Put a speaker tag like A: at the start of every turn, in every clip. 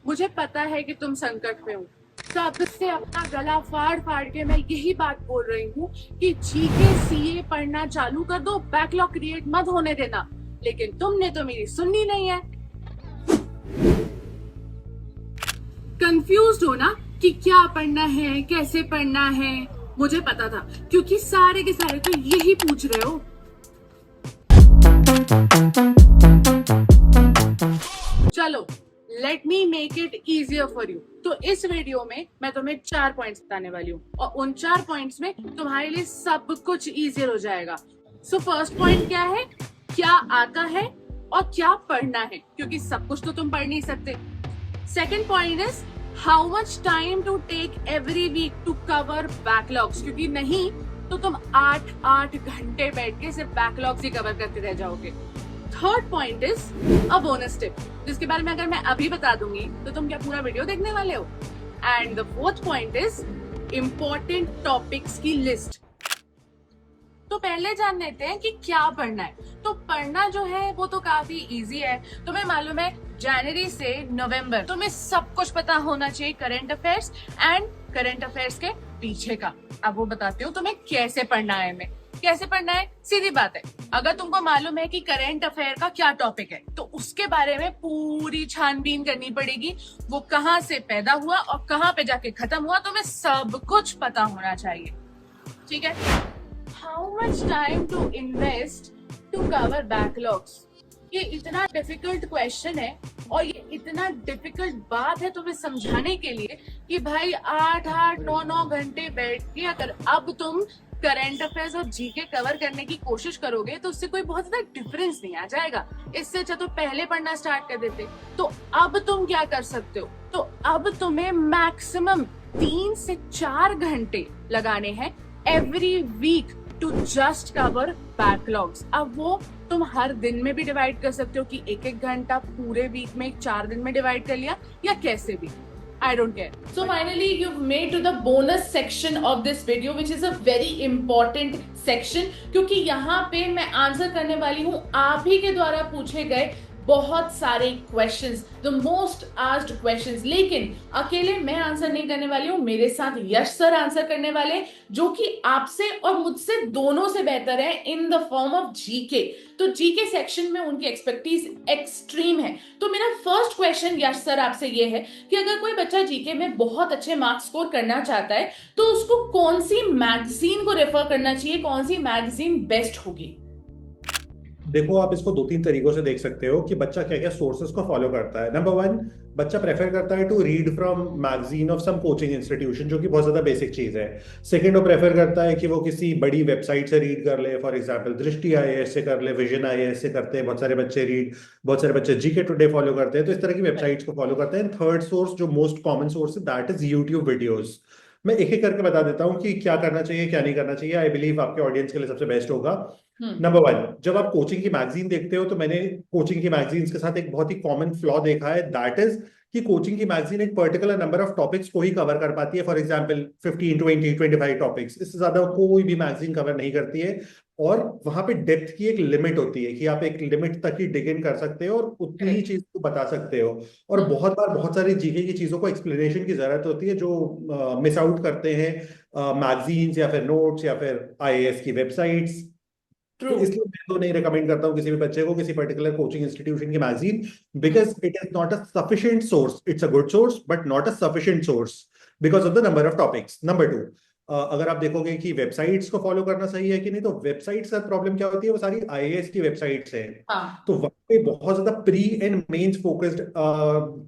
A: मुझे पता है कि तुम संकट में हो, तब से अपना गला फाड़ फाड़ के मैं यही बात बोल रही हूँ कि जीके सीए पढ़ना चालू कर दो, बैकलॉग क्रिएट मत होने देना। लेकिन तुमने तो मेरी सुननी नहीं है। कंफ्यूज्ड हो ना कि क्या पढ़ना है, कैसे पढ़ना है। मुझे पता था क्योंकि सारे के सारे तो यही पूछ रहे हो। चलो, let me make it easier for you. तो इस वीडियो में मैं तुम्हें 4 पॉइंट्स बताने वाली हूँ और उन 4 पॉइंट्स में तुम्हारे लिए सब कुछ इजियर हो जाएगा। सो फर्स्ट पॉइंट क्या है? क्या आता है और क्या पढ़ना है, क्योंकि सब कुछ तो तुम पढ़ नहीं सकते। Second point is how much time to take every week to cover backlogs, क्योंकि नहीं तो तुम 8 घंटे बैठ के सिर्फ बैकलॉग्स ही कवर करते रह जाओगे। Third point is a bonus tip, जिसके बारे में अगर मैं अभी बता दूंगी तो तुम क्या पूरा वीडियो देखने वाले हो। And the fourth point is important topics की लिस्ट। तो पहले जान लेते हैं कि क्या पढ़ना है। तो पढ़ना जो है वो तो काफी इजी है। तुम्हें मालूम है जनवरी से नवंबर तुम्हें सब कुछ पता होना चाहिए current affairs and current affairs के पीछे का। अब वो बताती हूँ तुम्हें कैसे पढ़ना है। मैं कैसे पढ़ना है, सीधी बात है। अगर तुमको मालूम है कि करंट अफेयर का क्या टॉपिक है तो उसके बारे में पूरी छानबीन करनी पड़ेगी। वो कहाँ से पैदा हुआ और कहाँ पे जाके खत्म हुआ, तुम्हें सब कुछ पता होना चाहिए। ठीक है। How much time to invest to cover backlogs, ये इतना डिफिकल्ट क्वेश्चन है और ये इतना डिफिकल्ट बात है तुम्हें समझाने के लिए कि भाई 8 9 घंटे बैठ के अगर अब तुम करंट अफेयर्स और जीके कवर करने की कोशिश करोगे तो उससे कोई बहुत ज्यादा डिफरेंस नहीं आ जाएगा। इससे अच्छा तो पहले पढ़ना स्टार्ट कर देते। तो अब तुम क्या कर सकते हो? तो अब तुम्हें मैक्सिमम 3 से 4 घंटे लगाने हैं every week to just cover backlogs. अब वो तुम हर दिन में भी डिवाइड कर सकते हो कि 1 घंटा पूरे वीक में 4 दिन में डिवाइड कर लिया, या कैसे भी। I don't care. So finally you've made to the bonus section of this video, which is a very important section, क्योंकि यहाँ पे मैं आंसर करने वाली हूँ आप ही के द्वारा पूछे गए बहुत सारे questions, the most asked questions. लेकिन अकेले मैं आंसर नहीं करने वाली हूँ, मेरे साथ यश सर आंसर करने वाले, जो कि आपसे और मुझसे दोनों से बेहतर है in the form of GK. तो जीके सेक्शन में उनकी एक्सपर्टीज एक्सट्रीम है। तो मेरा फर्स्ट क्वेश्चन यश सर आपसे ये है कि अगर कोई बच्चा जीके में बहुत अच्छे मार्क्स स्कोर करना चाहता है तो उसको कौन सी मैगजीन को रेफर करना चाहिए, कौन सी मैगजीन बेस्ट होगी?
B: देखो, आप इसको 2-3 तरीकों से देख सकते हो कि बच्चा क्या क्या सोर्सेज को फॉलो करता है। नंबर 1, बच्चा प्रेफर करता है to read from magazine of some coaching institution, जो कि बहुत ज्यादा बेसिक चीज है। सेकंड, वो प्रेफर करता है कि वो किसी बड़ी वेबसाइट से रीड कर ले। फॉर एग्जांपल दृष्टि आईएएस से कर ले, विजन आईएएस से करते हैं बहुत सारे बच्चे रीड। बहुत सारे बच्चे जीके टुडे फॉलो करते हैं, तो इस तरह की वेबसाइट्स को फॉलो करते हैं। थर्ड सोर्स, जो मोस्ट कॉमन सोर्स है, दैट इज यूट्यूब वीडियोज। मैं एक एक करके बता देता हूँ कि क्या करना चाहिए क्या नहीं करना चाहिए। आई बिलीव आपके ऑडियंस के लिए सबसे बेस्ट होगा। नंबर 1, जब आप कोचिंग की मैगजीन देखते हो तो मैंने कोचिंग की मैगजीन्स के साथ एक बहुत ही कॉमन फ्लॉ देखा है, दैट इज कि कोचिंग की मैगजीन एक पर्टिकुलर नंबर ऑफ टॉपिक्स को ही कवर कर पाती है। फॉर एग्जांपल 15 20 25 टॉपिक्स, इससे ज्यादा कोई भी मैगजीन कवर नहीं करती है। और वहां पे डेप्थ की एक लिमिट होती है कि आप एक लिमिट तक ही डिग इन कर सकते हो और उतनी ही चीज को बता सकते हो। और बहुत बार बहुत सारी जीके की चीजों को एक्सप्लेनेशन की जरूरत होती है, जो मिस आउट करते हैं मैगजीन्स या फिर नोट्स या फिर आईएएस की वेबसाइट्स। तो इसलिए मैं तो नहीं रिकमेंड करता हूँ किसी भी बच्चे को किसी पर्टिकुलर कोचिंग इंस्टीट्यूशन की magazine, because it is not a sufficient source. It's a good source but not a sufficient source because of the number of topics. Number 2, अगर आप देखोगे कि वेबसाइट्स को फॉलो करना सही है कि नहीं, तो वेबसाइट्स का प्रॉब्लम क्या होती है, वो सारी आईएएस की वेबसाइट्स है। तो वहां पे बहुत ज्यादा pre and mains focused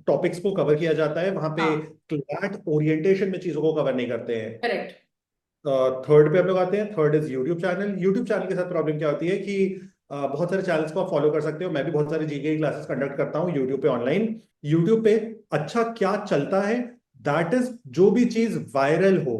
B: topics को कवर किया जाता है। वहां पे क्लैट ओरिएंटेशन में चीजों को कवर नहीं करते हैं।
A: करेक्ट।
B: थर्ड पे हम लोग आते हैं। Third is YouTube channel. YouTube channel के साथ प्रॉब्लम क्या होती है कि बहुत सारे चैनल्स को आप फॉलो कर सकते हो। मैं भी बहुत सारी जीके क्लासेस कंडक्ट करता हूँ यूट्यूब पे ऑनलाइन। यूट्यूब पे अच्छा क्या चलता है, दैट इज जो भी चीज वायरल हो।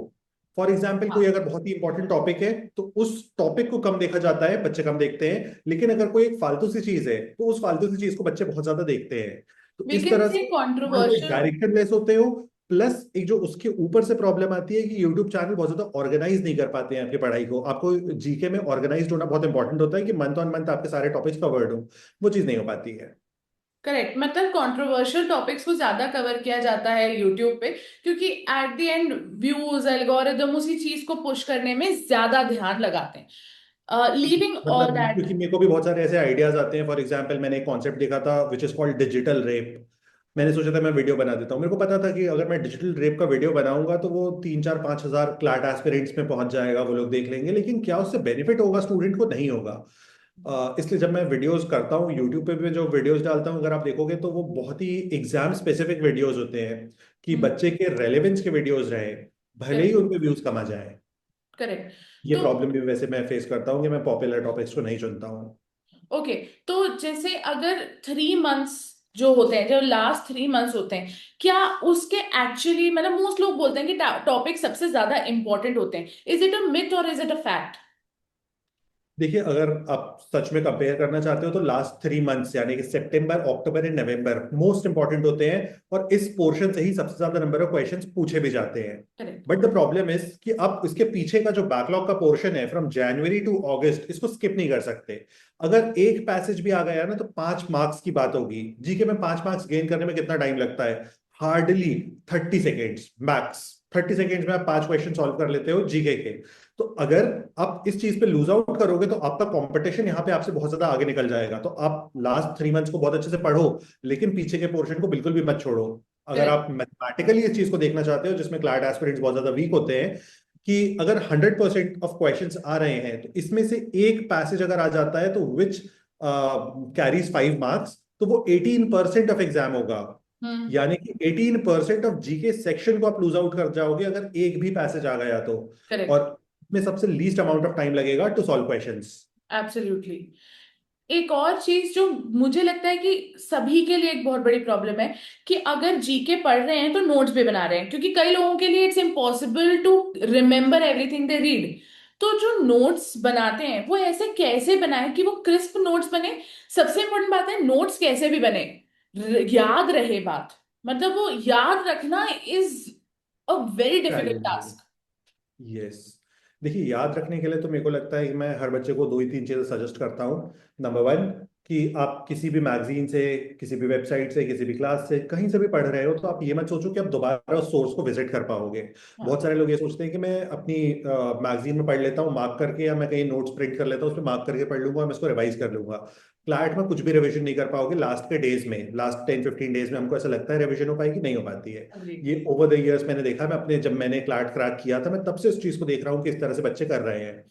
B: फॉर एग्जाम्पल कोई अगर बहुत ही इंपॉर्टेंट टॉपिक है तो उस टॉपिक को कम देखा जाता है, बच्चे कम देखते हैं। लेकिन अगर कोई एक फालतू सी चीज है तो उस फालतू सी चीज को बच्चे बहुत ज्यादा देखते हैं। तो इस तरह से
A: कंट्रोवर्शियल
B: डायरेक्शन लेस होते हो। प्लस एक जो उसके ऊपर से प्रॉब्लम आती है कि यूट्यूब चैनल बहुत ज्यादा ऑर्गेनाइज नहीं कर पाते हैं आपकी पढ़ाई को। आपको जीके में ऑर्गेनाइज होना बहुत इंपॉर्टेंट होता है कि मंथ ऑन मंथ आपके सारे टॉपिक्स कवर्ड हो, वो चीज नहीं हो पाती है।
A: करेक्ट, मतलब कंट्रोवर्शियल टॉपिक्स को ज्यादा कवर किया जाता है यूट्यूब पे, क्योंकि at the end views algorithm उसी चीज को पुश करने में ज्यादा ध्यान लगाते हैं, लीविंग ऑल
B: मतलब
A: दैट।
B: क्योंकि मेरे को भी बहुत सारे ऐसे आइडियाज आते हैं। फॉर एग्जांपल मैंने एक कॉन्सेप्ट देखा था which is called digital rape. मैंने सोचा था मैं वीडियो बना देता हूँ। मेरे को पता था कि अगर मैं डिजिटल रेप का वीडियो बनाऊंगा तो वो 3 4 5 हजार क्लाट एस्पिरेंट्स में पहुंच जाएगा, वो लोग देख लेंगे, लेकिन क्या उससे बेनिफिट होगा स्टूडेंट को? नहीं होगा। इसलिए जब मैं वीडियोस करता हूँ यूट्यूब पे भी जो वीडियोस डालता हूँ, अगर आप देखोगे तो वो बहुत ही एग्जाम स्पेसिफिक वीडियोस होते हैं कि बच्चे के रेलेवेंस के वीडियोस रहे, भले ही
A: करेक्ट।
B: उनके व्यूज कम आ जाए।
A: करेक्ट।
B: ये
A: तो
B: प्रॉब्लम भी वैसे मैं फेस करता हूँ कि मैं पॉपुलर टॉपिक्स को नहीं चुनता हूँ।
A: ओके, तो जैसे अगर 3 मंथ्स जो होते हैं, जो लास्ट 3 मंथ्स होते हैं, क्या उसके एक्चुअली, मतलब मोस्ट लोग बोलते हैं कि टॉपिक सबसे ज्यादा इंपॉर्टेंट होते हैं, इज इट अ मिथ और इज इट अ फैक्ट?
B: देखिए, अगर आप सच में कंपेयर करना चाहते हो तो लास्ट 3 मंथ्स यानी कि सितंबर अक्टूबर एंड नवंबर मोस्ट इंपॉर्टेंट होते हैं, और इस पोर्शन से ही सबसे ज्यादा नंबर ऑफ क्वेश्चंस पूछे भी जाते हैं।
A: Correct.
B: But the problem is कि आप इसके पीछे का जो बैकलॉग का पोर्शन है फ्रॉम जनवरी टू अगस्त, इसको स्किप नहीं कर सकते। अगर एक पैसेज भी आ गया ना तो 5 मार्क्स की बात होगी। जीके में 5 मार्क्स गेन करने में कितना टाइम लगता है? Hardly 30 seconds max. 30 सेकेंड्स में आप 5 क्वेश्चन सॉल्व कर लेते हो जीके के। तो अगर आप इस चीज पे लूज आउट करोगे तो आपका कंपटीशन यहाँ पे आपसे बहुत ज्यादा आगे निकल जाएगा। तो आप लास्ट 3 मंथ्स को बहुत अच्छे से पढ़ो, लेकिन पीछे के पोर्शन को बिल्कुल भी मत छोड़ो। अगर
A: करेक्ट।
B: आप मैथमेटिकली इस चीज को देखना चाहते हो, जिसमें क्लाड एस्पिरेंट्स बहुत ज्यादा वीक होते हैं, कि अगर 100% ऑफ क्वेश्चंस आ रहे हैं तो इसमें से एक पैसेज अगर आ जाता है तो विच कैरीज 5 मार्क्स, तो वो 18% ऑफ एग्जाम होगा।
A: हम्म।
B: यानी कि 18% ऑफ जीके सेक्शन को आप लूज आउट कर जाओगे अगर एक भी पैसेज आ गया तो।
A: करेक्ट।
B: और में सबसे लीस्ट अमाउंट ऑफ टाइम लगेगा टू सॉल्व क्वेश्चंस।
A: एब्सोल्युटली। एक और चीज जो मुझे लगता है कि सभी के लिए एक बहुत बड़ी प्रॉब्लम है, कि अगर जीके पढ़ रहे हैं तो नोट्स भी बना रहे हैं, क्योंकि कई लोगों के लिए it's impossible to remember everything they read. तो जो नोट्स बनाते हैं वो ऐसे कैसे बनाए कि वो क्रिस्प नोट्स बने? सबसे इम्पोर्टेंट बात है, नोट्स कैसे भी बने याद रहे बात, मतलब वो याद रखना is a very difficult
B: challenging.
A: Task.
B: Yes. देखिए, याद रखने के लिए तो मेरे को लगता है कि मैं हर बच्चे को दो ही तीन चीजें सजेस्ट करता हूँ। नंबर वन, कि आप किसी भी मैगजीन से, किसी भी वेबसाइट से, किसी भी क्लास से, कहीं से भी पढ़ रहे हो तो आप ये मत सोचो कि आप दोबारा उस सोर्स को विजिट कर पाओगे।
A: हाँ।
B: बहुत सारे लोग ये सोचते हैं कि मैं अपनी मैगजीन में पढ़ लेता हूँ मार्क करके, या मैं कहीं नोट्स प्रिंट कर लेता हूँ, उस पर मार्क करके पढ़ लूंगा और मैं इसको रिवाइज कर लूंगा। क्लैट में कुछ भी रिवीजन नहीं कर पाओगे। लास्ट के डेज में, लास्ट 10 15 डेज में हमको ऐसा लगता है रिवीजन हो पाएगी, नहीं हो पाती है।
A: जी।
B: ये ओवर द इयर्स मैंने देखा। मैं अपने, जब मैंने क्लैट क्रैक किया था, मैं तब से इस चीज को देख रहा हूँ कि इस तरह से बच्चे कर रहे हैं।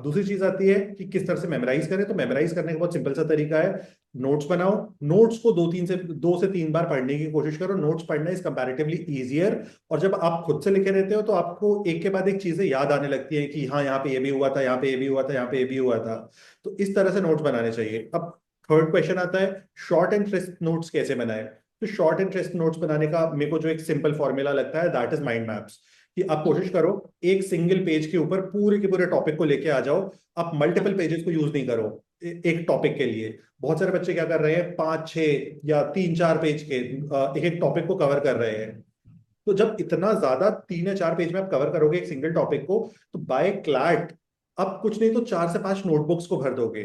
B: दूसरी चीज आती है कि किस तरह से मेमोराइज करें। तो मेमोराइज करने का बहुत सिंपल सा तरीका है, नोट्स बनाओ। नोट्स को 2 से 3 बार पढ़ने की कोशिश करो। नोट्स पढ़ना इज कंपैरेटिवली इजियर। और जब आप खुद से लिखे रहते हो तो आपको एक के बाद एक चीजें याद आने लगती है कि हाँ, यहाँ पे ये भी हुआ था, यहाँ पे ये भी हुआ था, यहाँ पे ये भी हुआ था। तो इस तरह से नोट्स बनाने चाहिए। अब थर्ड क्वेश्चन आता है, शॉर्ट एंड क्रिस्प नोट्स कैसे बनाए? तो शॉर्ट एंड क्रिस्प नोट्स बनाने का मेरे को जो एक सिंपल फॉर्मूला लगता है, दैट इज माइंड मैप्स। कि आप कोशिश करो एक सिंगल पेज के ऊपर पूरे के पूरे टॉपिक को लेके आ जाओ। आप मल्टीपल पेजेस को यूज नहीं करो एक टॉपिक के लिए। बहुत सारे बच्चे क्या कर रहे हैं, 5 6 या 3 4 पेज के एक एक टॉपिक को कवर कर रहे हैं। तो जब इतना ज्यादा 3 या 4 पेज में आप कवर करोगे एक सिंगल टॉपिक को, तो बाय क्लैट अब कुछ नहीं तो 4 से 5 नोटबुक्स को भर दोगे।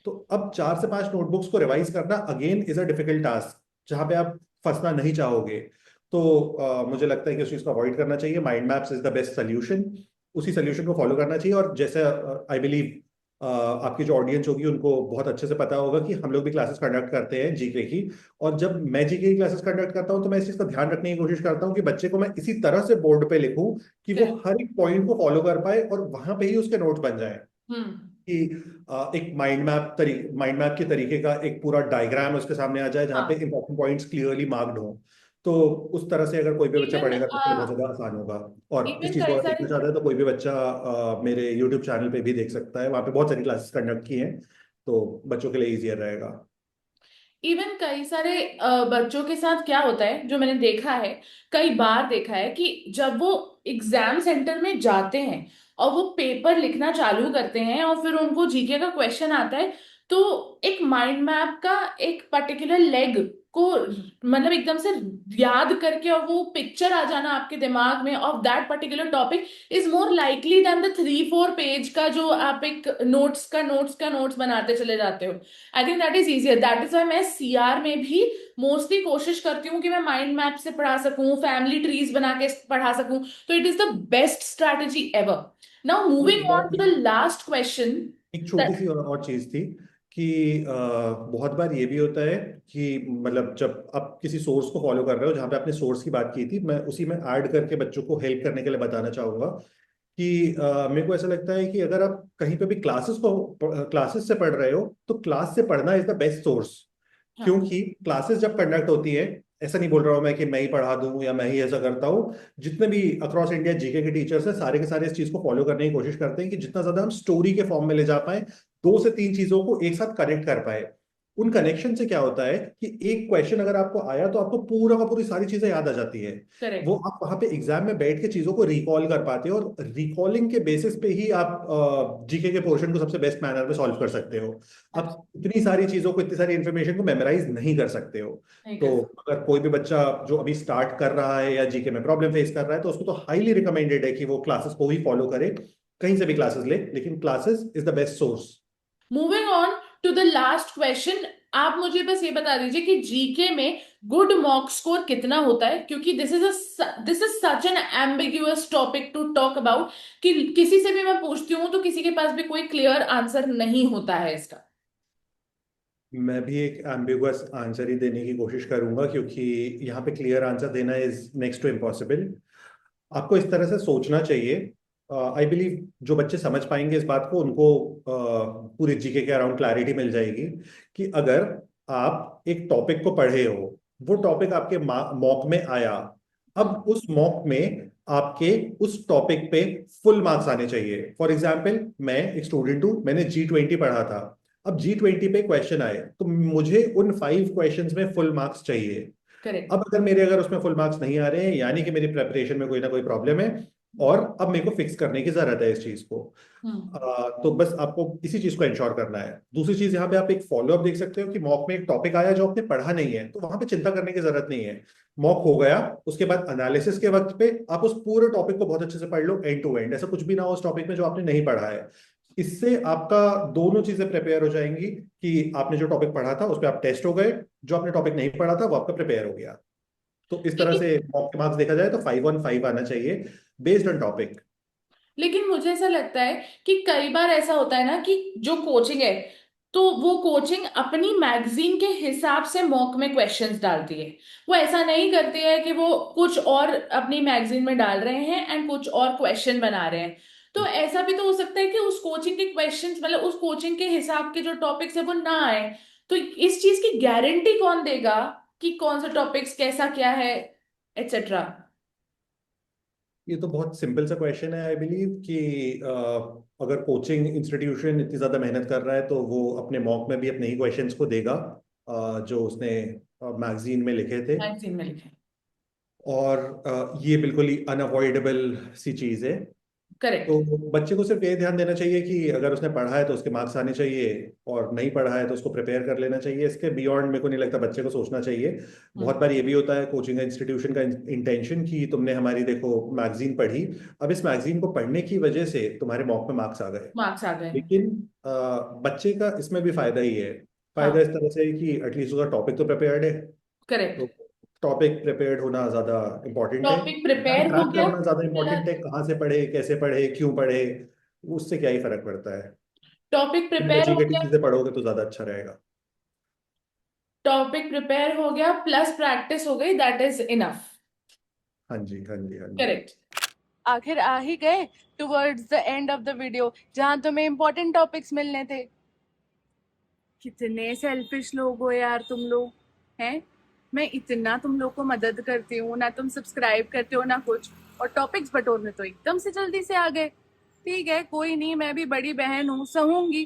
B: तो अब 4 से 5 नोटबुक्स को रिवाइज करना again is a difficult task, जहां पे आप फंसना नहीं चाहोगे। तो मुझे लगता है कि उस चीज को अवॉइड करना चाहिए। Mind maps is the best solution. उसी सोल्यूशन को फॉलो करना चाहिए। और जैसे आई बिलीव आपकी जो ऑडियंस होगी उनको बहुत अच्छे से पता होगा कि हम लोग भी क्लासेस कंडक्ट करते हैं जीके की। और जब मैं जीके की क्लासेस कंडक्ट करता हूँ तो मैं इस चीज का ध्यान रखने की कोशिश करता हूँ कि बच्चे को मैं इसी तरह से बोर्ड पे लिखूं कि वो
A: करेक्ट।
B: हर एक पॉइंट को फॉलो कर पाए और वहां पे ही उसके नोट्स बन जाए।
A: हम्म।
B: कि एक माइंड मैप के तरीके का एक पूरा डायग्राम उसके सामने आ जाए जहाँ पे
A: हाँ।
B: इंपॉर्टेंट पॉइंट्स क्लियरली मार्क्ड हो। तो उस तरह से अगर कोई भी बच्चा
A: इवन
B: पढ़ेगा तो उसके लिए बहुत ज्यादा आसान होगा। और इस
A: इवन
B: चीज को
A: कई
B: अगर
A: सारे
B: देखना चाहता है तो कोई भी बच्चा मेरे यूट्यूब चैनल पे भी देख सकता है। वहाँ पे बहुत सारी क्लासेस कंडक्ट की हैं, तो बच्चों के लिए ईजियर रहेगा।
A: इवन कई सारे बच्चों के साथ क्या होता है, जो मैंने देखा है, कई बार देखा है, कि जब वो एग्जाम सेंटर में जाते हैं और वो पेपर लिखना चालू करते हैं और फिर उनको जीके का क्वेश्चन आता है, तो एक माइंड मैप का एक पर्टिकुलर लेग
C: को मतलब एकदम से याद करके और वो पिक्चर आ जाना आपके दिमाग में of that particular topic is more likely than the 3-4 page का जो आप एक नोट्स बनाते चले जाते हो। I think that is easier. That is why मैं सीआर में भी मोस्टली कोशिश करती हूँ कि मैं माइंड मैप से पढ़ा सकूं, फैमिली ट्रीज बना के पढ़ा सकूं। तो it is the best strategy ever. Now moving on to the last question.
B: एक छोटी सी और चीज थी कि बहुत बार ये भी होता है कि मतलब जब आप किसी सोर्स को फॉलो कर रहे हो, जहाँ पे आपने सोर्स की बात की थी, मैं उसी में ऐड करके बच्चों को हेल्प करने के लिए बताना चाहूंगा कि मेरे को ऐसा लगता है कि अगर आप कहीं पे भी क्लासेस से पढ़ रहे हो तो क्लास से पढ़ना इज द बेस्ट सोर्स।
C: हाँ।
B: क्योंकि क्लासेस जब कंडक्ट होती है, ऐसा नहीं बोल रहा हूँ मैं कि मैं ही पढ़ा दूं या मैं ही ऐसा करता हूँ, जितने भी अक्रॉस इंडिया जीके के टीचर्स हैं सारे के सारे इस चीज को फॉलो करने की कोशिश करते हैं कि जितना ज्यादा हम स्टोरी के फॉर्म में ले जा पाए, 2 से 3 चीजों को एक साथ कनेक्ट कर पाए। उन कनेक्शन से क्या होता है कि एक क्वेश्चन अगर आपको आया तो आपको पूरा का पूरी सारी चीजें याद आ जाती है। वो
C: करेक्ट।
B: आप वहां पे एग्जाम में बैठ के चीजों को रिकॉल कर पाते हो, और रिकॉलिंग के बेसिस पे ही आप जीके के पोर्शन को सबसे बेस्ट मैनर में सॉल्व कर सकते हो। आप इतनी सारी चीजों को, इतनी सारी इंफॉर्मेशन को मेमोराइज नहीं कर सकते हो। तो अगर कोई भी बच्चा जो अभी स्टार्ट कर रहा है या जीके में प्रॉब्लम फेस कर रहा है, तो उसको तो हाईली रिकमेंडेड है कि वो क्लासेस को ही फॉलो करे, कहीं से भी क्लासेस ले, लेकिन classes is the best source.
C: Moving on to the last question. आप मुझे बस ये बता दीजिए कि जीके में गुड मॉक स्कोर कितना होता है, क्योंकि this is such an ambiguous topic to talk about कि किसी से भी मैं पूछती हूँ तो किसी के पास भी कोई क्लियर आंसर नहीं होता है इसका।
B: मैं भी एक एम्बिगुअस आंसर ही देने की कोशिश करूंगा, क्योंकि यहाँ पे क्लियर आंसर देना इज नेक्स्ट टू इम्पॉसिबल। आपको इस तरह से सोचना चाहिए। आई बिलीव जो बच्चे समझ पाएंगे इस बात को, उनको पूरे जीके के अराउंड क्लैरिटी मिल जाएगी कि अगर आप एक टॉपिक को पढ़े हो, वो टॉपिक आपके मॉक में आया, अब उस मॉक में आपके उस टॉपिक पे फुल मार्क्स आने चाहिए। फॉर एग्जाम्पल, मैं एक स्टूडेंट हूँ, मैंने G20 पढ़ा था। अब G20 पे क्वेश्चन आए तो मुझे उन 5 क्वेश्चंस में फुल मार्क्स चाहिए।
C: करेक्ट।
B: अब अगर उसमें फुल मार्क्स नहीं आ रहे हैं, यानी कि मेरी प्रेपरेशन में कोई ना कोई प्रॉब्लम है, और अब मेरे को फिक्स करने की जरूरत है इस चीज को। तो बस आपको इसी चीज को इंश्योर करना है। दूसरी चीज, यहाँ पे आप एक फॉलोअप देख सकते हो कि मॉक में एक टॉपिक आया जो आपने पढ़ा नहीं है, तो वहां पे चिंता करने की जरूरत नहीं है। मॉक हो गया, उसके बाद एनालिसिस के वक्त पे आप उस पूरे टॉपिक को बहुत अच्छे से पढ़ लो एंड टू एंड, ऐसा कुछ भी ना हो उस टॉपिक में जो आपने नहीं पढ़ा है। इससे आपका दोनों चीजें प्रिपेयर हो जाएंगी कि आपने जो टॉपिक पढ़ा था उस पर आप टेस्ट हो गए, जो आपने टॉपिक नहीं पढ़ा था वो आपका प्रिपेयर हो गया। तो इस तरह से मॉक के मार्क्स देखा जाए तो 5 on 5 आना चाहिए बेस्ड ऑन टॉपिक।
C: लेकिन मुझे ऐसा लगता है कि कई बार ऐसा होता है ना कि जो कोचिंग है तो वो कोचिंग अपनी मैगजीन के हिसाब से मॉक में क्वेश्चंस डालती है। वो ऐसा नहीं करती है कि वो कुछ और अपनी मैगजीन में डाल रहे हैं एंड कुछ और क्वेश्चन बना रहे हैं। तो ऐसा भी तो हो सकता है कि उस कोचिंग के क्वेश्चंस मतलब उस कोचिंग के हिसाब के जो टॉपिक्स है वो ना आए। तो इस चीज की गारंटी कौन देगा कि कौन सा टॉपिक्स कैसा क्या है एटसेट्रा।
B: ये तो बहुत सिंपल सा क्वेश्चन है। आई बिलीव कि अगर कोचिंग इंस्टीट्यूशन इतनी ज्यादा मेहनत कर रहा है तो वो अपने मॉक में भी अपने ही क्वेश्चंस को देगा जो उसने मैगजीन में लिखे थे।
C: मैगजीन में लिखे।
B: और ये बिल्कुल ही अनअवॉइडेबल सी चीज है। तो
C: करेक्ट।
B: बच्चे को सिर्फ ये ध्यान देना चाहिए कि अगर उसने पढ़ा है तो उसके मार्क्स आने चाहिए, और नहीं पढ़ा है तो उसको प्रिपेयर कर लेना चाहिए। इसके बियॉन्ड मेरे को नहीं लगता बच्चे को सोचना चाहिए। बहुत बार ये भी होता है कोचिंग इंस्टीट्यूशन का इंटेंशन कि तुमने हमारी देखो मैगजीन पढ़ी, अब इस मैगजीन को पढ़ने की वजह से तुम्हारे मॉक में मार्क्स आ गए।
C: मार्क्स आ गए।
B: लेकिन बच्चे का इसमें भी फायदा ही है। फायदा
C: हाँ।
B: इस तरह से है कि एटलीस्ट उसका टॉपिक तो प्रिपेयर्ड है।
C: करेक्ट।
B: तो टॉपिक प्रिपेयर्ड होना ज्यादा इम्पोर्टेंट है।
C: टॉपिक
B: एग्जाम
C: प्रिपेयर हो
B: क्रैक
C: गया
B: करना ज्यादा
C: प्लस।
B: इम्पोर्टेंट है। कहाँ से पढ़े, कैसे पढ़े, क्यों पढ़े, उससे क्या ही फर्क पड़ता है।
C: टॉपिक
B: बिना
C: प्रिपेयर हो
B: एजुकेटिव
C: गया।
B: चीजें पढ़ोगे तो ज्यादा अच्छा रहेगा।
C: टॉपिक प्रिपेयर हो गया प्लस प्रैक्टिस हो गई, दैट इज इनफ।
B: हाँ जी, हाँ जी, हाँ जी।
C: करेक्ट।
A: आखिर आ ही गए towards the end of the video, जहां तुम्हें इंपॉर्टेंट टॉपिक्स मिलने थे। कितने सेल्फिश लोग हो यार तुम लोग हैं। मैं इतना तुम लोग को मदद करती हूँ, ना तुम सब्सक्राइब करते हो ना कुछ, और टॉपिक्स बटोरने तो एकदम से जल्दी से आ गए। ठीक है, कोई नहीं, मैं भी बड़ी बहन हूँ, सहूंगी।